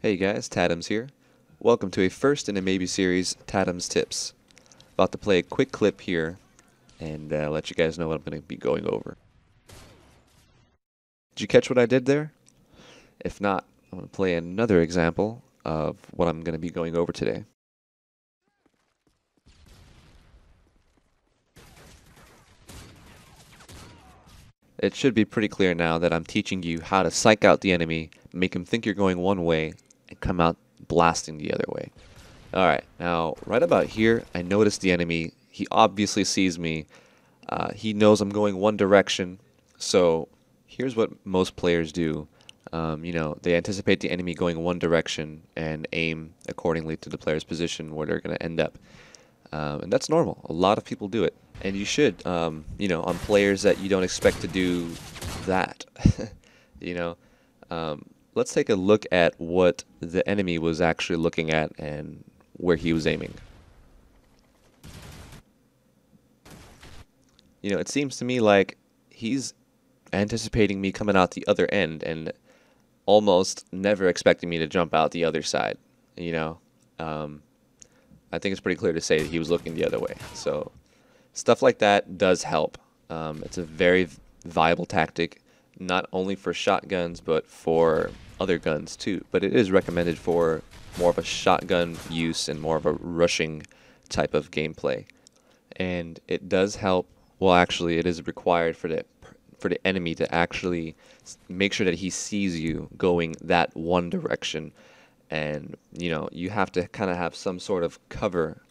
Hey guys, Tadam's here. Welcome to a first in a maybe series, Tadam's Tips. About to play a quick clip here and let you guys know what I'm going to be going over. Did you catch what I did there? If not, I'm going to play another example of what I'm going to be going over today. It should be pretty clear now that I'm teaching you how to psych out the enemy, make him think you're going one way, and come out blasting the other way. Alright, now right about here, I notice the enemy. He obviously sees me. He knows I'm going one direction. So here's what most players do. They anticipate the enemy going one direction and aim accordingly to the player's position where they're going to end up. And that's normal. A lot of people do it. And you should, on players that you don't expect to do that. Let's take a look at what the enemy was actually looking at and where he was aiming. It seems to me like he's anticipating me coming out the other end and almost never expecting me to jump out the other side. I think it's pretty clear to say that he was looking the other way. So stuff like that does help. It's a very viable tactic, not only for shotguns, but for other guns too. But it is recommended for more of a shotgun use and more of a rushing type of gameplay. And it does help. Well, actually, it is required for the enemy to actually make sure that he sees you going that one direction. And, you have to kind of have some sort of cover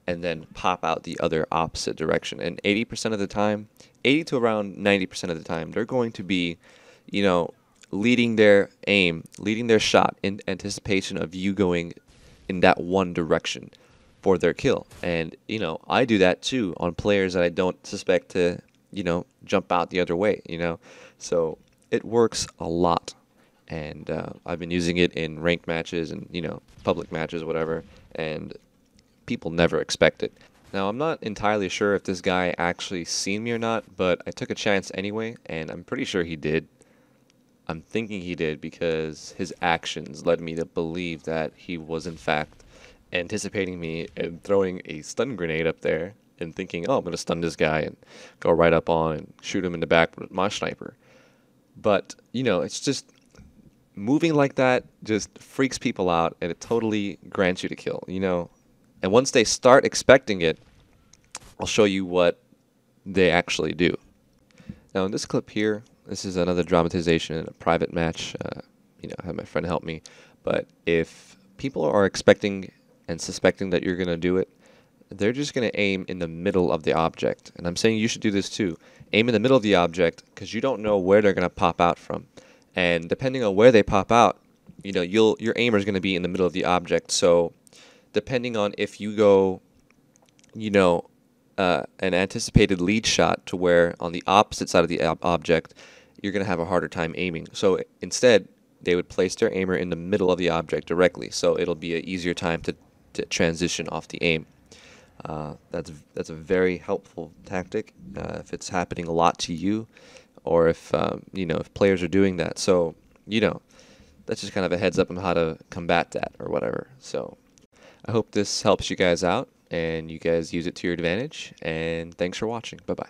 and then pop out the other opposite direction. And 80% of the time, 80 to around 90% of the time, they're going to be, leading their aim, leading their shot in anticipation of you going in that one direction for their kill. And, I do that too on players that I don't suspect to, jump out the other way, So it works a lot. And I've been using it in ranked matches and, public matches, whatever. And people never expect it. Now, I'm not entirely sure if this guy actually seen me or not, but I took a chance anyway, and I'm pretty sure he did. I'm thinking he did because his actions led me to believe that he was, in fact, anticipating me and throwing a stun grenade up there and thinking, oh, I'm going to stun this guy and go right up on and shoot him in the back with my sniper. But, it's just moving like that just freaks people out, and it totally grants you to kill, And once they start expecting it, I'll show you what they actually do. Now, in this clip here, this is another dramatization in a private match. I had my friend help me. But if people are expecting and suspecting that you're going to do it, they're just going to aim in the middle of the object. And I'm saying you should do this too. Aim in the middle of the object because you don't know where they're going to pop out from. And depending on where they pop out, your aimer is going to be in the middle of the object. So depending on if you go, an anticipated lead shot to where on the opposite side of the object, you're going to have a harder time aiming. So instead, they would place their aimer in the middle of the object directly. So it'll be an easier time to transition off the aim. That's a very helpful tactic if it's happening a lot to you, or if if players are doing that. So that's just kind of a heads up on how to combat that or whatever. So I hope this helps you guys out and you guys use it to your advantage. And thanks for watching. Bye bye.